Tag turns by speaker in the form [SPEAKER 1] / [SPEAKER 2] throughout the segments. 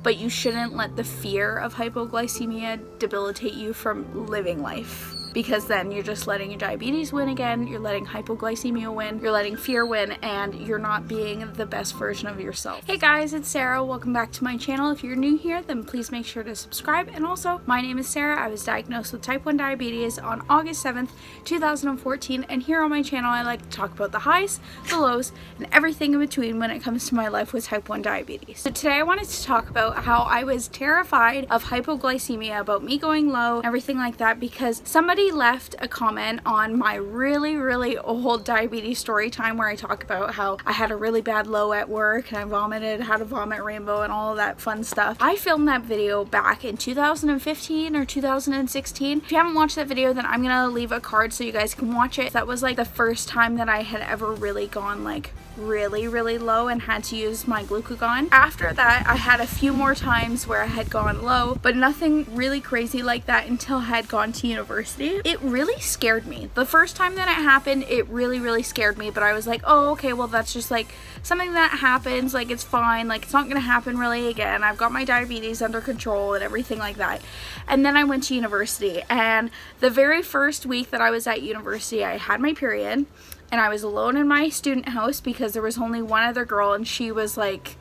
[SPEAKER 1] but you shouldn't let the fear of hypoglycemia debilitate you from living life. Because then you're just letting your diabetes win again, you're letting hypoglycemia win, you're letting fear win, and you're not being the best version of yourself. Hey guys, it's Sarah. Welcome back to my channel. If you're new here, then please make sure to subscribe. And also, my name is Sarah. I was diagnosed with type 1 diabetes on August 7th, 2014, and here on my channel I like to talk about the highs, the lows, and everything in between when it comes to my life with type 1 diabetes. So today I wanted to talk about how I was terrified of hypoglycemia, about me going low, everything like that, because somebody left a comment on my really old diabetes story time where I talk about how I had a really bad low at work and I vomited, had a vomit rainbow and all of that fun stuff. I filmed that video back in 2015 or 2016. If you haven't watched that video, then I'm gonna leave a card so you guys can watch it. That was like the first time that I had ever really gone like really low and had to use my glucagon. After that, I had a few more times where I had gone low, but nothing really crazy like that until I had gone to university. It really scared me. The first time that it happened, it really scared me, but I was like, oh, okay, well, that's just like something that happens, like it's fine, like it's not gonna happen really again. I've got my diabetes under control and everything like that. And then I went to university, and the very first week that I was at university, I had my period. And I was alone in my student house because there was only one other girl and she was like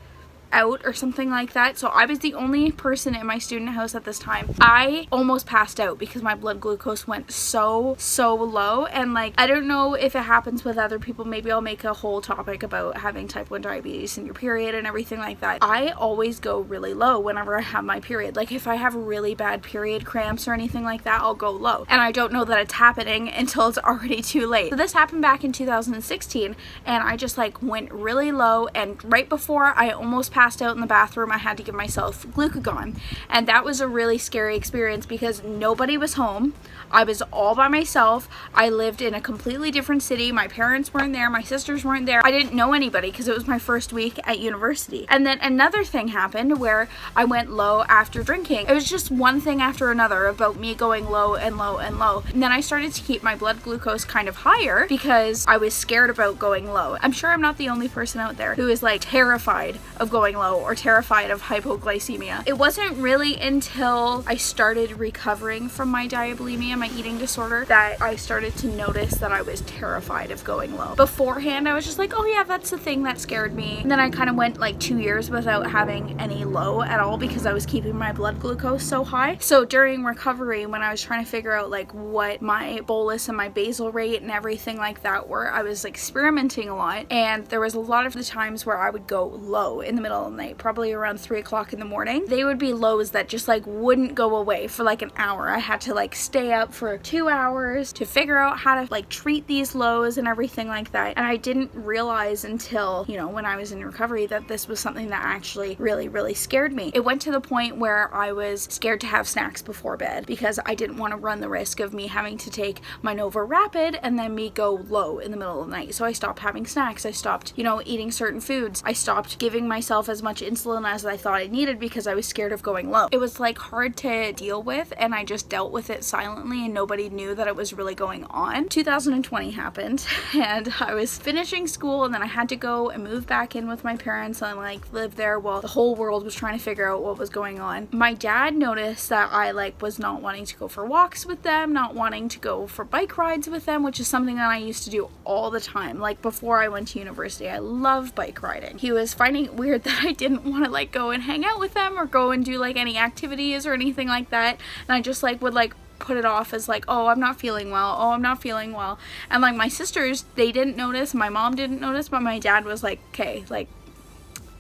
[SPEAKER 1] out or something like that. So I was the only person in my student house at this time. I almost passed out because my blood glucose went so low, and like I don't know if it happens with other people. Maybe I'll make a whole topic about having type 1 diabetes and your period and everything like that. I always go really low whenever I have my period. Like if I have really bad period cramps or anything like that, I'll go low, and I don't know that it's happening until it's already too late. So this happened back in 2016, and I just like went really low, and right before I almost passed out in the bathroom, I had to give myself glucagon, and that was a really scary experience because nobody was home. I was all by myself. I lived in a completely different city. My parents weren't there, my sisters weren't there. I didn't know anybody because it was my first week at university. And then another thing happened where I went low after drinking. It was just one thing after another about me going low and low and low. And then I started to keep my blood glucose kind of higher because I was scared about going low. I'm sure I'm not the only person out there who is like terrified of going low or terrified of hypoglycemia. It wasn't really until I started recovering from my diabulimia, my eating disorder, that I started to notice that I was terrified of going low. Beforehand, I was just like, oh yeah, that's the thing that scared me. And then I kind of went like 2 years without having any low at all because I was keeping my blood glucose so high. So during recovery, when I was trying to figure out like what my bolus and my basal rate and everything like that were, I was experimenting a lot, and there was a lot of the times where I would go low in the middle of the night, probably around 3 o'clock in the morning. They would be lows that just like wouldn't go away for like an hour. I had to like stay up for 2 hours to figure out how to like treat these lows and everything like that. And I didn't realize until, you know, when I was in recovery that this was something that actually really scared me. It went to the point where I was scared to have snacks before bed because I didn't want to run the risk of me having to take my Nova Rapid and then me go low in the middle of the night. So I stopped having snacks. I stopped, you know, eating certain foods. I stopped giving myself as much insulin as I thought I needed because I was scared of going low. It was like hard to deal with, and I just dealt with it silently and nobody knew that it was really going on. 2020 happened and I was finishing school, and then I had to go and move back in with my parents and like live there while the whole world was trying to figure out what was going on. My dad noticed that I like was not wanting to go for walks with them, not wanting to go for bike rides with them, which is something that I used to do all the time. Like before I went to university, I loved bike riding. He was finding it weird that I didn't want to like go and hang out with them or go and do like any activities or anything like that, and I just like would like put it off as like, oh, I'm not feeling well, oh, I'm not feeling well. And like my sisters, they didn't notice, my mom didn't notice, but my dad was like, okay, like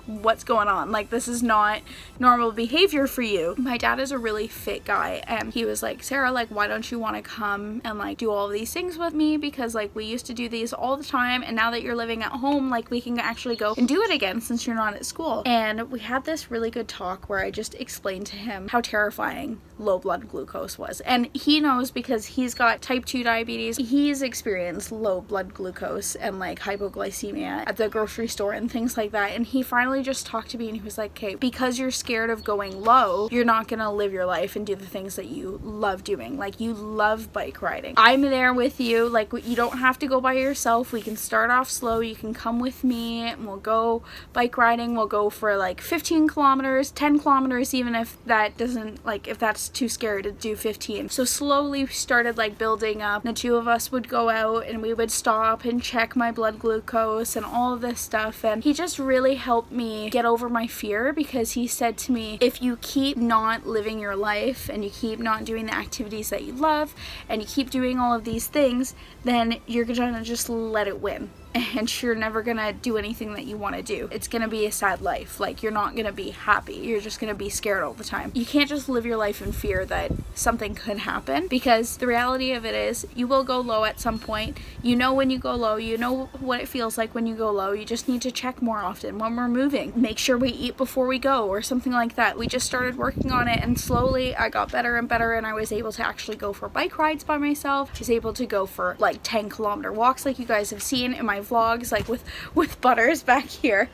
[SPEAKER 1] what's going on? Like, this is not normal behavior for you. My dad is a really fit guy, and he was like, Sarah, like, why don't you want to come and like do all of these things with me? Because like we used to do these all the time, and now that you're living at home, like we can actually go and do it again since you're not at school. And we had this really good talk where I just explained to him how terrifying low blood glucose was. And he knows because he's got type 2 diabetes. He's experienced low blood glucose and like hypoglycemia at the grocery store and things like that. And he finally literally just talked to me and he was like, okay, because you're scared of going low, you're not gonna live your life and do the things that you love doing. Like, you love bike riding. I'm there with you. Like, you don't have to go by yourself. We can start off slow. You can come with me and we'll go bike riding. We'll go for like 15 kilometers, 10 kilometers, even if that doesn't, like, if that's too scary to do 15. So slowly we started like building up. The two of us would go out and we would stop and check my blood glucose and all of this stuff. And he just really helped me get over my fear, because he said to me, if you keep not living your life and you keep not doing the activities that you love and you keep doing all of these things, then you're gonna just let it win. And you're never gonna do anything that you want to do. It's gonna be a sad life. Like, you're not gonna be happy. You're just gonna be scared all the time. You can't just live your life in fear that something could happen, because the reality of it is you will go low at some point. You know when you go low, you know what it feels like when you go low. You just need to check more often when we're moving. Make sure we eat before we go or something like that. We just started working on it, and slowly I got better and better, and I was able to actually go for bike rides by myself. I was able to go for like 10-kilometer walks like you guys have seen in my vlogs, like with Butters back here.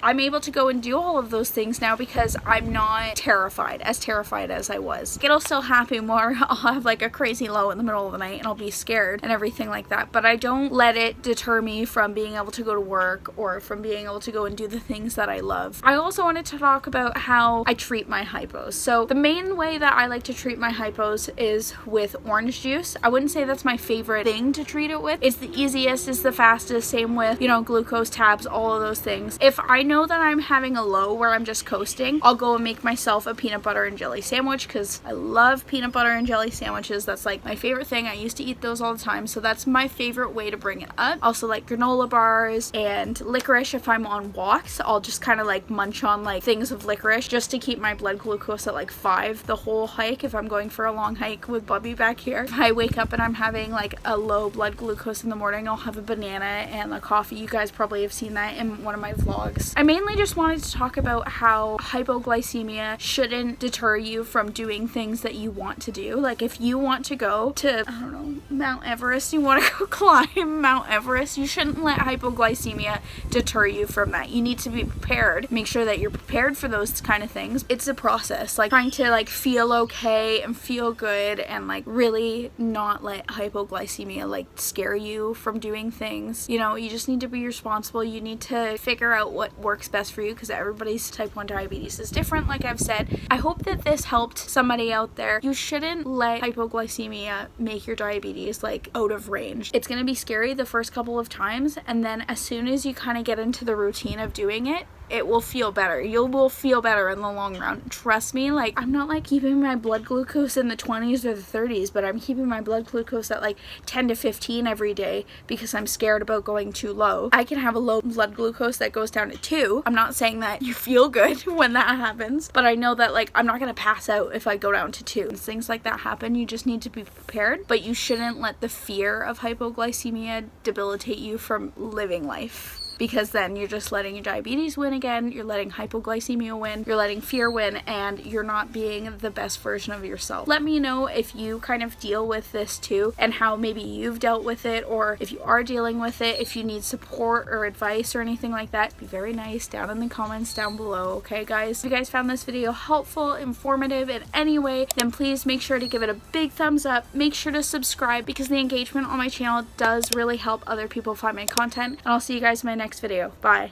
[SPEAKER 1] I'm able to go and do all of those things now because I'm not terrified as I was. It'll still happen more. I'll have like a crazy low in the middle of the night and I'll be scared and everything like that, but I don't let it deter me from being able to go to work or from being able to go and do the things that I love. I also wanted to talk about how I treat my hypos. So the main way that I like to treat my hypos is with orange juice. I wouldn't say that's my favorite thing to treat it with. It's the easiest, it's the fastest, same with, you know, glucose tabs, all of those things. If I know that I'm having a low where I'm just coasting, I'll go and make myself a peanut butter and jelly sandwich, because I love peanut butter and jelly sandwiches. That's like my favorite thing. I used to eat those all the time, so that's my favorite way to bring it up. Also like granola bars and licorice. If I'm on walks, I'll just kind of like munch on like things of licorice just to keep my blood glucose at like 5 the whole hike if I'm going for a long hike with Bubby back here. If I wake up and I'm having like a low blood glucose in the morning, I'll have a banana and a coffee. You guys probably have seen that in one of my vlogs. I mainly just wanted to talk about how hypoglycemia shouldn't deter you from doing things that you want to do. Like if you want to go to, I don't know, Mount Everest, you want to go climb Mount Everest, you shouldn't let hypoglycemia deter you from that. You need to be prepared. Make sure that you're prepared for those kind of things. It's a process, like trying to like feel okay and feel good and like really not let hypoglycemia like scare you from doing things. You know, you just need to be responsible. You need to figure out what works best for you, because everybody's type 1 diabetes is different, like I've said. I hope that this helped somebody out there. You shouldn't let hypoglycemia make your diabetes like out of range. It's gonna be scary the first couple of times, and then as soon as you kind of get into the routine of doing it, it will feel better. You will feel better in the long run. Trust me, like I'm not like keeping my blood glucose in the 20s or the 30s, but I'm keeping my blood glucose at like 10 to 15 every day because I'm scared about going too low. I can have a low blood glucose that goes down to 2. I'm not saying that you feel good when that happens, but I know that like I'm not gonna pass out if I go down to 2. Things like that happen. You just need to be prepared, but you shouldn't let the fear of hypoglycemia debilitate you from living life, because then you're just letting your diabetes win again, you're letting hypoglycemia win, you're letting fear win, and you're not being the best version of yourself. Let me know if you kind of deal with this too, and how maybe you've dealt with it, or if you are dealing with it, if you need support or advice or anything like that. Be very nice down in the comments down below, okay guys? If you guys found this video helpful, informative in any way, then please make sure to give it a big thumbs up. Make sure to subscribe, because the engagement on my channel does really help other people find my content, and I'll see you guys in my next video. Bye.